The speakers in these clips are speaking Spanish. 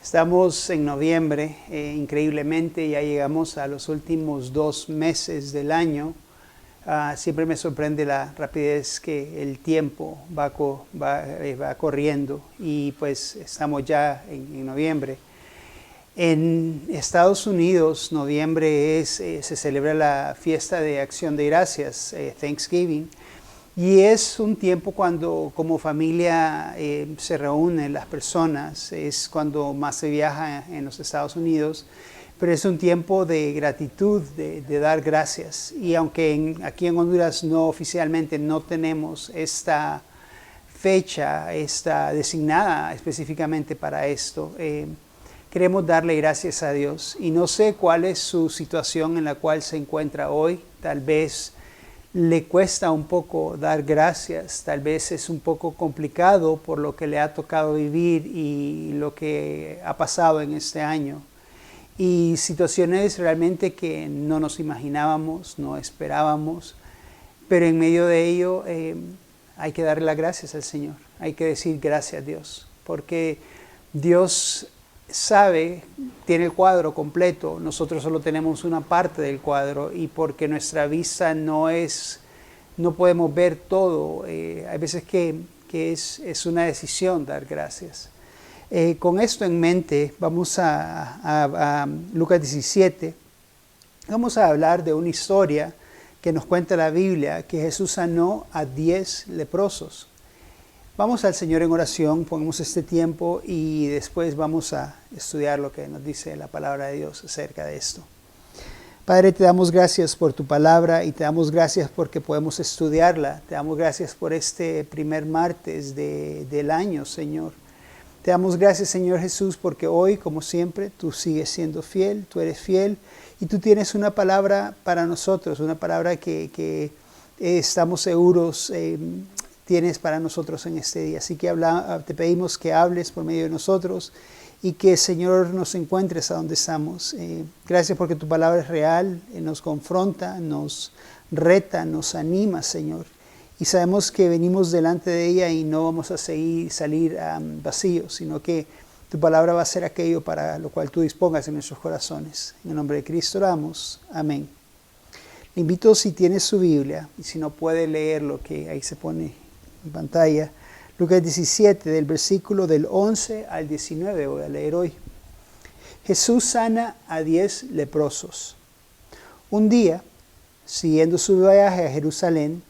Estamos en noviembre, increíblemente ya llegamos a los últimos 2 meses del año. Siempre me sorprende la rapidez que el tiempo va corriendo y pues estamos ya en noviembre. En Estados Unidos, noviembre se celebra la fiesta de Acción de Gracias, Thanksgiving. Y es un tiempo cuando como familia se reúnen las personas, es cuando más se viaja en los Estados Unidos, pero es un tiempo de gratitud, de dar gracias. Y aunque aquí en Honduras no oficialmente no tenemos esta fecha, esta designada específicamente para esto, queremos darle gracias a Dios. Y no sé cuál es su situación en la cual se encuentra hoy, tal vez le cuesta un poco dar gracias, tal vez es un poco complicado por lo que le ha tocado vivir y lo que ha pasado en este año. Y situaciones realmente que no nos imaginábamos, no esperábamos, pero en medio de ello hay que darle las gracias al Señor, hay que decir gracias a Dios, porque Dios sabe, tiene el cuadro completo, nosotros solo tenemos una parte del cuadro y porque nuestra vista no podemos ver todo, hay veces que es una decisión dar gracias. Con esto en mente vamos a Lucas 17, vamos a hablar de una historia que nos cuenta la Biblia, que Jesús sanó a 10 leprosos. Vamos al Señor en oración, pongamos este tiempo y después vamos a estudiar lo que nos dice la palabra de Dios acerca de esto. Padre, te damos gracias por tu palabra y te damos gracias porque podemos estudiarla. Te damos gracias por este primer martes del año, Señor. Te damos gracias, Señor Jesús, porque hoy, como siempre, tú sigues siendo fiel, tú eres fiel y tú tienes una palabra para nosotros, una palabra que estamos seguros tienes para nosotros en este día. Así que te pedimos que hables por medio de nosotros y que, Señor, nos encuentres a donde estamos. Gracias porque tu palabra es real, nos confronta, nos reta, nos anima, Señor. Y sabemos que venimos delante de ella y no vamos a salir vacíos, sino que tu palabra va a ser aquello para lo cual tú dispongas en nuestros corazones. En el nombre de Cristo oramos. Amén. Le invito, si tiene su Biblia, y si no puede leer lo que ahí se pone en pantalla, Lucas 17, del versículo del 11 al 19, voy a leer hoy. Jesús sana a 10 leprosos. Un día, siguiendo su viaje a Jerusalén,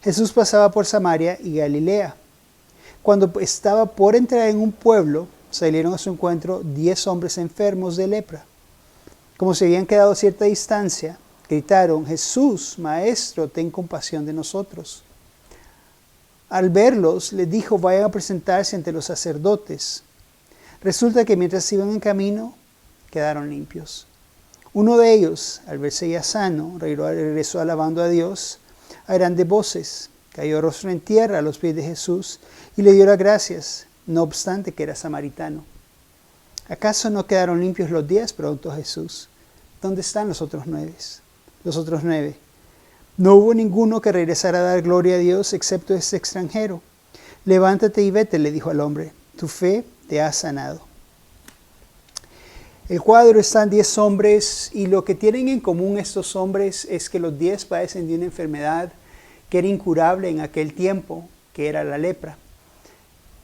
Jesús pasaba por Samaria y Galilea. Cuando estaba por entrar en un pueblo, salieron a su encuentro 10 hombres enfermos de lepra. Como se habían quedado a cierta distancia, gritaron: Jesús, Maestro, ten compasión de nosotros. Al verlos, les dijo: vayan a presentarse ante los sacerdotes. Resulta que mientras iban en camino, quedaron limpios. Uno de ellos, al verse ya sano, regresó alabando a Dios a grandes voces. Cayó rostro en tierra a los pies de Jesús y le dio las gracias, no obstante que era samaritano. ¿Acaso no quedaron limpios los 10? Preguntó Jesús. ¿Dónde están los otros 9? Los otros 9. No hubo ninguno que regresara a dar gloria a Dios excepto este extranjero. Levántate y vete, le dijo al hombre. Tu fe te ha sanado. El cuadro están 10 hombres y lo que tienen en común estos hombres es que los 10 padecen de una enfermedad que era incurable en aquel tiempo, que era la lepra.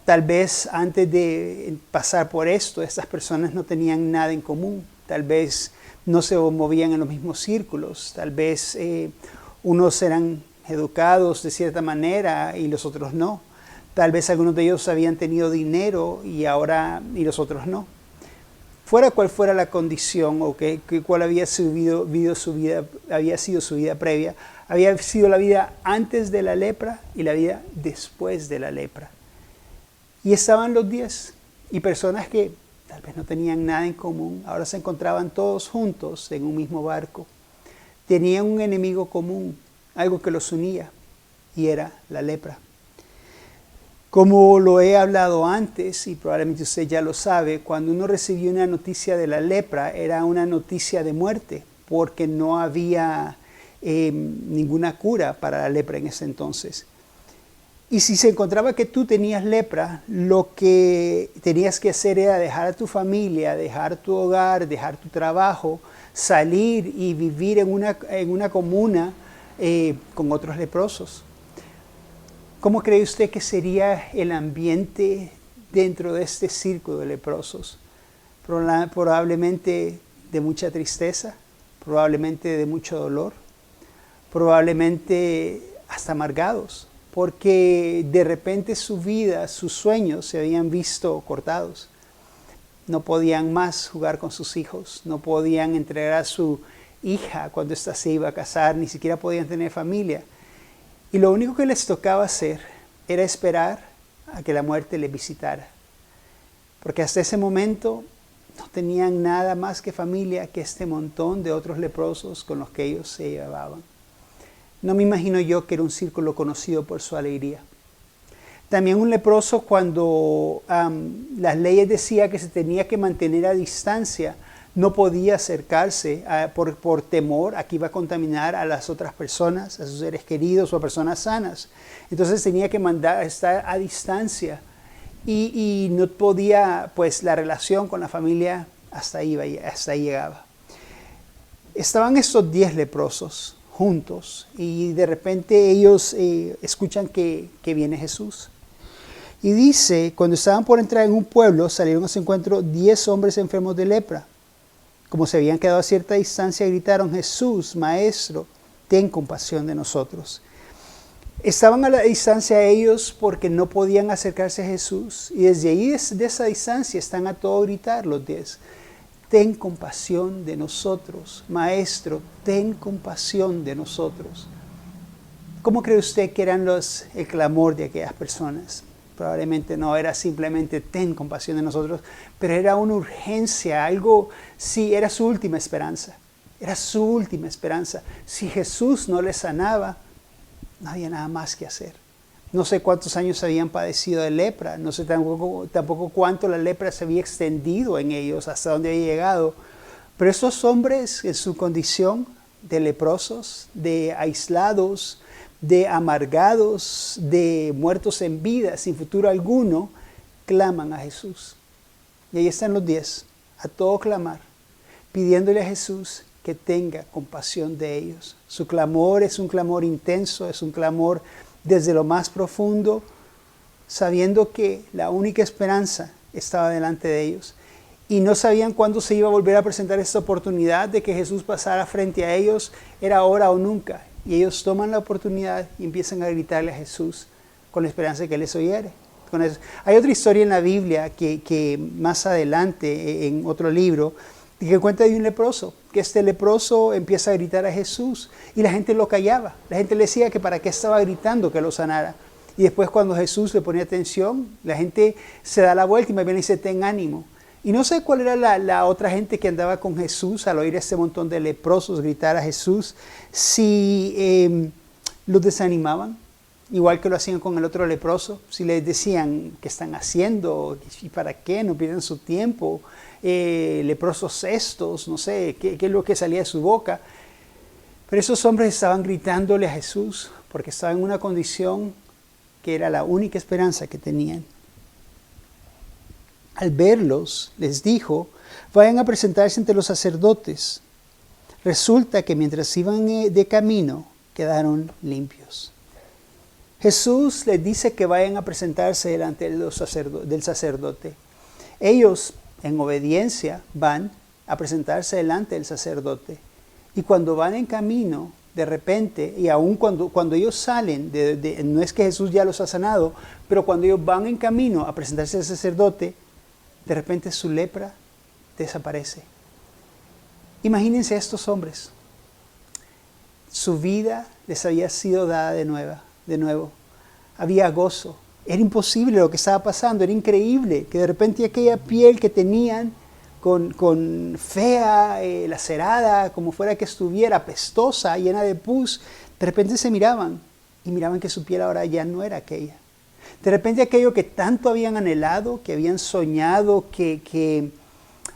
Tal vez antes de pasar por esto, estas personas no tenían nada en común. Tal vez no se movían en los mismos círculos. Tal vez unos eran educados de cierta manera y los otros no. Tal vez algunos de ellos habían tenido dinero y los otros no. Fuera cual fuera la condición o cuál había sido su vida previa, había sido la vida antes de la lepra y la vida después de la lepra. Y estaban los 10 y personas que tal vez no tenían nada en común, ahora se encontraban todos juntos en un mismo barco. Tenían un enemigo común, algo que los unía, y era la lepra. Como lo he hablado antes, y probablemente usted ya lo sabe, cuando uno recibió una noticia de la lepra, era una noticia de muerte, porque no había ninguna cura para la lepra en ese entonces. Y si se encontraba que tú tenías lepra, lo que tenías que hacer era dejar a tu familia, dejar tu hogar, dejar tu trabajo, salir y vivir en una comuna con otros leprosos. ¿Cómo cree usted que sería el ambiente dentro de este círculo de leprosos? Probablemente de mucha tristeza, probablemente de mucho dolor, probablemente hasta amargados, porque de repente su vida, sus sueños se habían visto cortados. No podían más jugar con sus hijos, no podían entregar a su hija cuando ésta se iba a casar, ni siquiera podían tener familia. Y lo único que les tocaba hacer era esperar a que la muerte les visitara. Porque hasta ese momento no tenían nada más que familia que este montón de otros leprosos con los que ellos se llevaban. No me imagino yo que era un círculo conocido por su alegría. También un leproso, cuando las leyes decían que se tenía que mantener a distancia, no podía acercarse por temor a que iba a contaminar a las otras personas, a sus seres queridos o a personas sanas. Entonces tenía que estar a distancia y no podía, pues la relación con la familia hasta ahí llegaba. Estaban estos 10 leprosos juntos y de repente ellos escuchan que viene Jesús. Y dice, cuando estaban por entrar en un pueblo, salieron a su encuentro 10 hombres enfermos de lepra. Como se habían quedado a cierta distancia, gritaron: Jesús, Maestro, ten compasión de nosotros. Estaban a la distancia ellos porque no podían acercarse a Jesús. Y desde ahí, desde esa distancia, están a todo gritar los 10. Ten compasión de nosotros, Maestro, ten compasión de nosotros. ¿Cómo cree usted que eran el clamor de aquellas personas? Probablemente no era simplemente ten compasión de nosotros, pero era una urgencia, algo, sí, era su última esperanza. Era su última esperanza. Si Jesús no les sanaba, no había nada más que hacer. No sé cuántos años habían padecido de lepra, no sé tampoco cuánto la lepra se había extendido en ellos, hasta dónde había llegado. Pero estos hombres, en su condición de leprosos, de aislados, de amargados, de muertos en vida, sin futuro alguno, claman a Jesús. Y ahí están los 10, a todo clamar, pidiéndole a Jesús que tenga compasión de ellos. Su clamor es un clamor intenso, es un clamor desde lo más profundo, sabiendo que la única esperanza estaba delante de ellos. Y no sabían cuándo se iba a volver a presentar esta oportunidad de que Jesús pasara frente a ellos, era ahora o nunca. Y ellos toman la oportunidad y empiezan a gritarle a Jesús con la esperanza de que Él les oyere. Hay otra historia en la Biblia que más adelante, en otro libro, que cuenta de un leproso, que este leproso empieza a gritar a Jesús y la gente lo callaba. La gente le decía que para qué estaba gritando que lo sanara. Y después, cuando Jesús le ponía atención, la gente se da la vuelta y más bien le dice: ten ánimo. Y no sé cuál era la otra gente que andaba con Jesús al oír a este montón de leprosos gritar a Jesús, si los desanimaban, igual que lo hacían con el otro leproso, si les decían qué están haciendo y para qué, no pierdan su tiempo, leprosos estos, no sé qué es lo que salía de su boca. Pero esos hombres estaban gritándole a Jesús porque estaban en una condición que era la única esperanza que tenían. Al verlos, les dijo: vayan a presentarse ante los sacerdotes. Resulta que mientras iban de camino, quedaron limpios. Jesús les dice que vayan a presentarse delante del sacerdote. Ellos, en obediencia, van a presentarse delante del sacerdote. Y cuando van en camino, de repente, y aun cuando ellos salen, no es que Jesús ya los ha sanado, pero cuando ellos van en camino a presentarse al sacerdote, de repente su lepra desaparece. Imagínense a estos hombres. Su vida les había sido dada de nuevo. Había gozo. Era imposible lo que estaba pasando, era increíble que de repente aquella piel que tenían con fea, lacerada, como fuera que estuviera, apestosa, llena de pus, de repente se miraban y miraban que su piel ahora ya no era aquella. De repente aquello que tanto habían anhelado, que habían soñado, que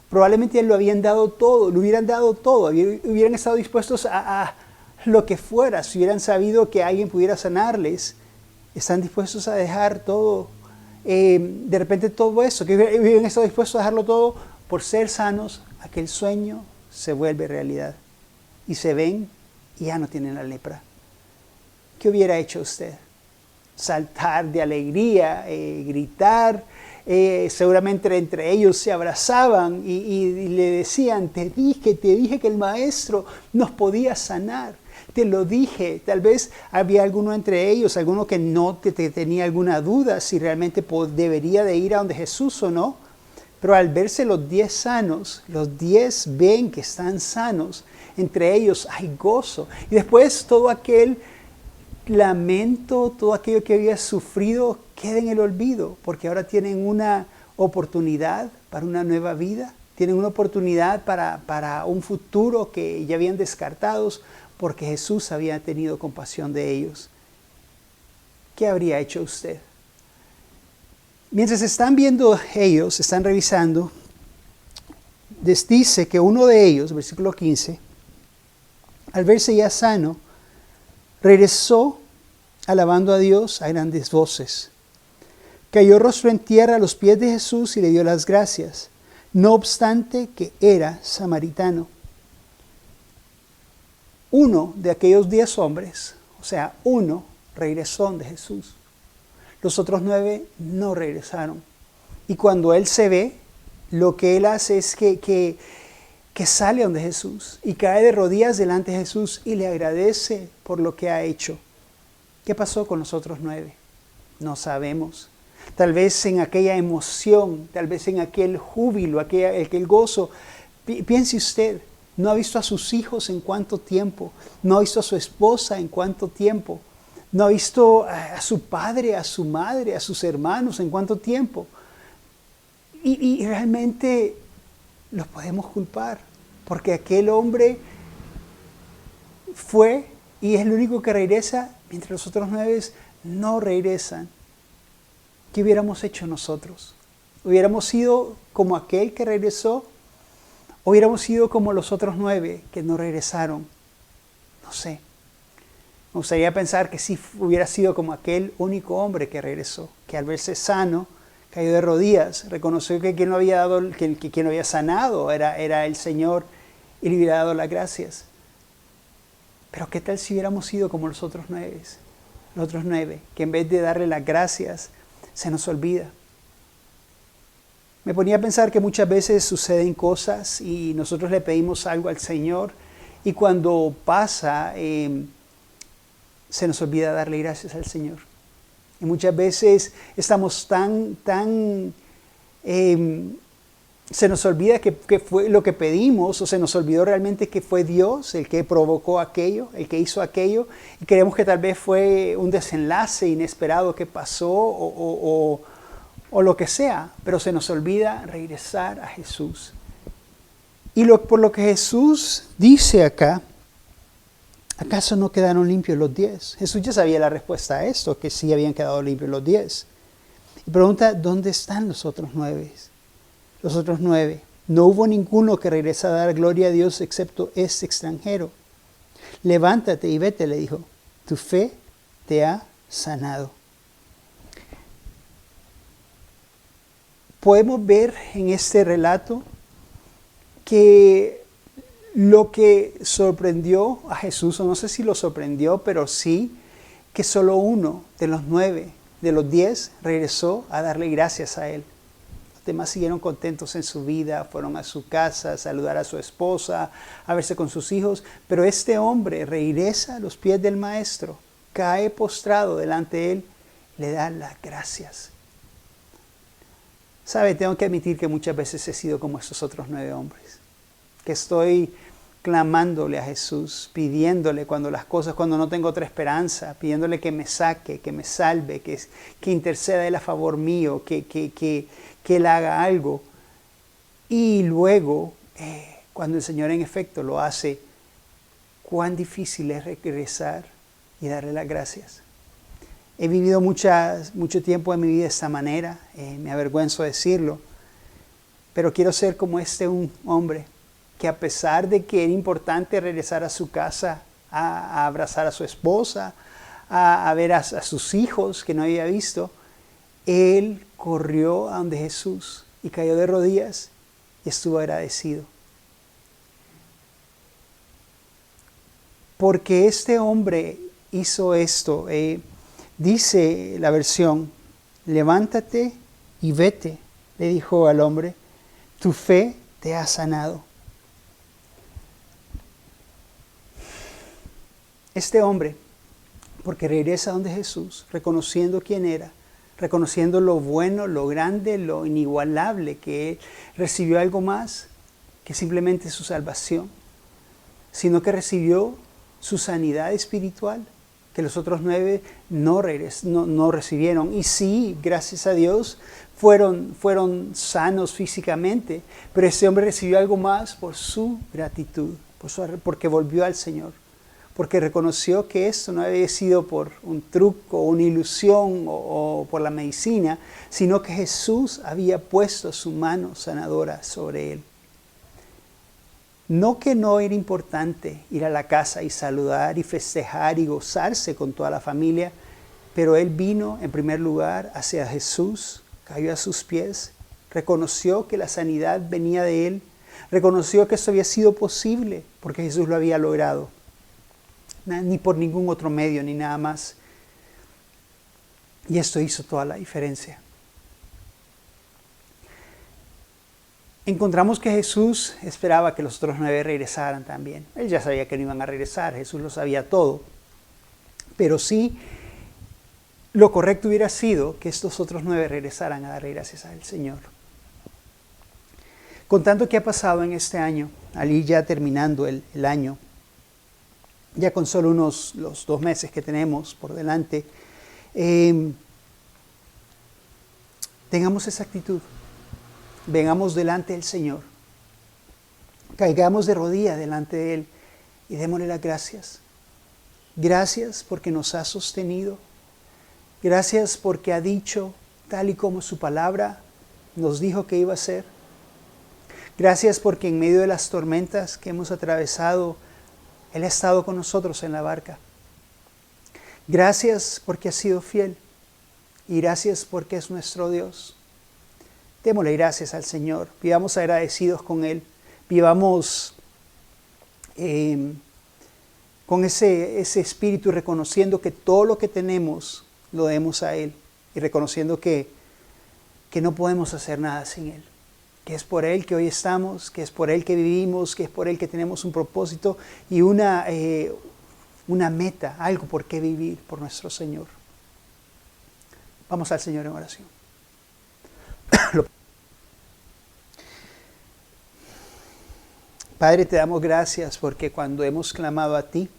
probablemente lo habían dado todo, lo hubieran dado todo, hubieran estado dispuestos a lo que fuera, si hubieran sabido que alguien pudiera sanarles, Están dispuestos a dejar todo, de repente todo eso, que viven estado dispuestos a dejarlo todo por ser sanos. Aquel sueño se vuelve realidad y se ven y ya no tienen la lepra. ¿Qué hubiera hecho usted? Saltar de alegría, gritar. Seguramente entre ellos se abrazaban y le decían, te dije que el maestro nos podía sanar. Te lo dije. Tal vez había alguno entre ellos, alguno que no tenía alguna duda si realmente debería de ir a donde Jesús o no. Pero al verse los 10 sanos, los 10 ven que están sanos. Entre ellos hay gozo. Y después todo aquel lamento, todo aquello que había sufrido queda en el olvido, porque ahora tienen una oportunidad para una nueva vida, tienen una oportunidad para un futuro que ya habían descartado, porque Jesús había tenido compasión de ellos. ¿Qué habría hecho usted? Mientras están viendo ellos, están revisando, les dice que uno de ellos, versículo 15, al verse ya sano, regresó alabando a Dios a grandes voces. Cayó rostro en tierra a los pies de Jesús y le dio las gracias, no obstante que era samaritano. Uno de aquellos 10 hombres, o sea, uno regresó de Jesús. Los otros 9 no regresaron. Y cuando él se ve, lo que él hace es que sale donde Jesús y cae de rodillas delante de Jesús y le agradece por lo que ha hecho. ¿Qué pasó con los otros 9? No sabemos. Tal vez en aquella emoción, tal vez en aquel júbilo, aquel gozo. Piense usted, no ha visto a sus hijos en cuánto tiempo, no ha visto a su esposa en cuánto tiempo, no ha visto a su padre, a su madre, a sus hermanos en cuánto tiempo. Y realmente los podemos culpar, porque aquel hombre fue y es el único que regresa, mientras los otros 9 no regresan. ¿Qué hubiéramos hecho nosotros? ¿Hubiéramos sido como aquel que regresó? ¿O hubiéramos sido como los otros 9 que no regresaron? No sé. Me gustaría pensar que sí hubiera sido como aquel único hombre que regresó, que al verse sano, cayó de rodillas, reconoció que quien lo había dado, que quien lo había sanado era el Señor y le hubiera dado las gracias. Pero ¿qué tal si hubiéramos sido como los otros 9? Los otros 9, que en vez de darle las gracias, se nos olvida. Me ponía a pensar que muchas veces suceden cosas y nosotros le pedimos algo al Señor y cuando pasa, se nos olvida darle gracias al Señor. Y muchas veces estamos se nos olvida que fue lo que pedimos, o se nos olvidó realmente que fue Dios el que provocó aquello, el que hizo aquello, y creemos que tal vez fue un desenlace inesperado que pasó o lo que sea, pero se nos olvida regresar a Jesús. Y por lo que Jesús dice acá, ¿acaso no quedaron limpios los 10? Jesús ya sabía la respuesta a esto, que sí habían quedado limpios los 10. Y pregunta, ¿dónde están los otros 9? Los otros 9. No hubo ninguno que regrese a dar gloria a Dios excepto este extranjero. Levántate y vete, le dijo. Tu fe te ha sanado. Podemos ver en este relato que lo que sorprendió a Jesús, o no sé si lo sorprendió, pero sí que solo uno de los 9, de los 10, regresó a darle gracias a él. Los demás siguieron contentos en su vida, fueron a su casa a saludar a su esposa, a verse con sus hijos, pero este hombre regresa a los pies del maestro, cae postrado delante de él, le da las gracias. ¿Sabe? Tengo que admitir que muchas veces he sido como estos otros 9 hombres, que estoy clamándole a Jesús, pidiéndole cuando no tengo otra esperanza, pidiéndole que me saque, que me salve, que interceda Él a favor mío, que Él haga algo. Y luego, cuando el Señor en efecto lo hace, cuán difícil es regresar y darle las gracias. He vivido mucho tiempo en mi vida de esta manera, me avergüenzo decirlo, pero quiero ser como un hombre que a pesar de que era importante regresar a su casa, a abrazar a su esposa, a ver a sus hijos que no había visto, él corrió a donde Jesús y cayó de rodillas y estuvo agradecido. Porque este hombre hizo esto, dice la versión, levántate y vete, le dijo al hombre, tu fe te ha sanado. Este hombre, porque regresa donde Jesús, reconociendo quién era, reconociendo lo bueno, lo grande, lo inigualable, que él recibió algo más que simplemente su salvación, sino que recibió su sanidad espiritual, que los otros 9 no recibieron. Y sí, gracias a Dios, fueron sanos físicamente, pero ese hombre recibió algo más por su gratitud, porque volvió al Señor, porque reconoció que esto no había sido por un truco, una ilusión o por la medicina, sino que Jesús había puesto su mano sanadora sobre él. No que no era importante ir a la casa y saludar y festejar y gozarse con toda la familia, pero él vino en primer lugar hacia Jesús, cayó a sus pies, reconoció que la sanidad venía de él, reconoció que esto había sido posible porque Jesús lo había logrado, ni por ningún otro medio ni nada más. Y esto hizo toda la diferencia. Encontramos que Jesús esperaba que los otros 9 regresaran también. Él ya sabía que no iban a regresar, Jesús lo sabía todo. Pero sí, lo correcto hubiera sido que estos otros 9 regresaran a dar gracias al Señor. Con tanto que ha pasado en este año, al ir ya terminando el año, ya con solo los 2 meses que tenemos por delante, tengamos esa actitud. Vengamos delante del Señor, caigamos de rodillas delante de Él y démosle las gracias. Gracias porque nos ha sostenido. Gracias porque ha dicho, tal y como su palabra nos dijo que iba a ser. Gracias porque en medio de las tormentas que hemos atravesado, Él ha estado con nosotros en la barca. Gracias porque ha sido fiel y gracias porque es nuestro Dios. Démosle gracias al Señor, vivamos agradecidos con Él, vivamos con ese espíritu, reconociendo que todo lo que tenemos lo demos a Él y reconociendo que no podemos hacer nada sin Él, que es por Él que hoy estamos, que es por Él que vivimos, que es por Él que tenemos un propósito y una meta, algo por qué vivir por nuestro Señor. Vamos al Señor en oración. Padre, te damos gracias porque cuando hemos clamado a ti,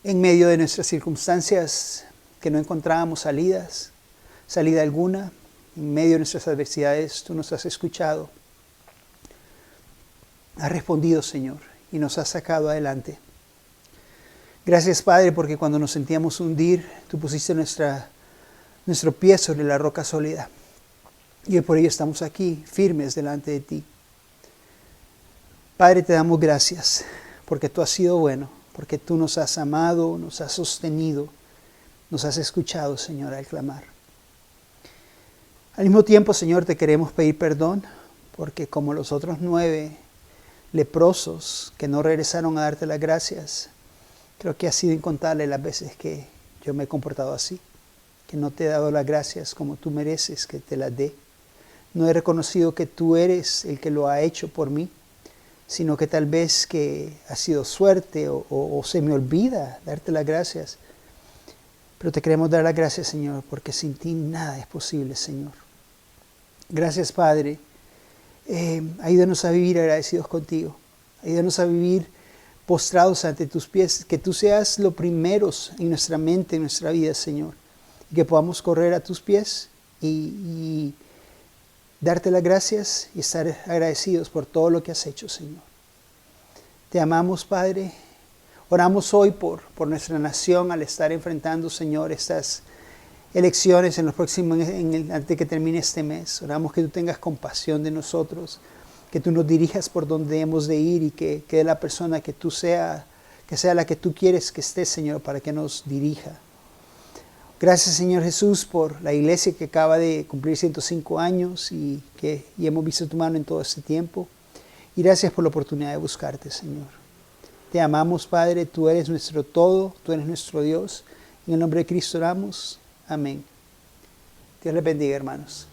en medio de nuestras circunstancias que no encontrábamos salida alguna, en medio de nuestras adversidades, tú nos has escuchado, has respondido, Señor, y nos has sacado adelante. Gracias, Padre, porque cuando nos sentíamos hundir, tú pusiste nuestro pie sobre la roca sólida. Y por ello estamos aquí, firmes delante de ti. Padre, te damos gracias porque tú has sido bueno, porque tú nos has amado, nos has sostenido, nos has escuchado, Señor, al clamar. Al mismo tiempo, Señor, te queremos pedir perdón porque como los otros 9 leprosos que no regresaron a darte las gracias, creo que ha sido incontable las veces que yo me he comportado así, que no te he dado las gracias como tú mereces que te las dé. No he reconocido que tú eres el que lo ha hecho por mí, sino que tal vez que ha sido suerte o se me olvida darte las gracias. Pero te queremos dar las gracias, Señor, porque sin ti nada es posible, Señor. Gracias, Padre. Ayúdanos a vivir agradecidos contigo. Ayúdanos a vivir postrados ante tus pies. Que tú seas lo primero en nuestra mente, en nuestra vida, Señor. Y que podamos correr a tus pies y darte las gracias y estar agradecidos por todo lo que has hecho, Señor. Te amamos, Padre. Oramos hoy por nuestra nación al estar enfrentando, Señor, estas elecciones en los próximos, antes de que termine este mes. Oramos que tú tengas compasión de nosotros, que tú nos dirijas por donde hemos de ir y que la persona que que sea la que tú quieres que esté, Señor, para que nos dirija. Gracias, Señor Jesús, por la iglesia que acaba de cumplir 105 años y hemos visto tu mano en todo este tiempo. Y gracias por la oportunidad de buscarte, Señor. Te amamos, Padre, tú eres nuestro todo, tú eres nuestro Dios. En el nombre de Cristo oramos. Amén. Dios les bendiga, hermanos.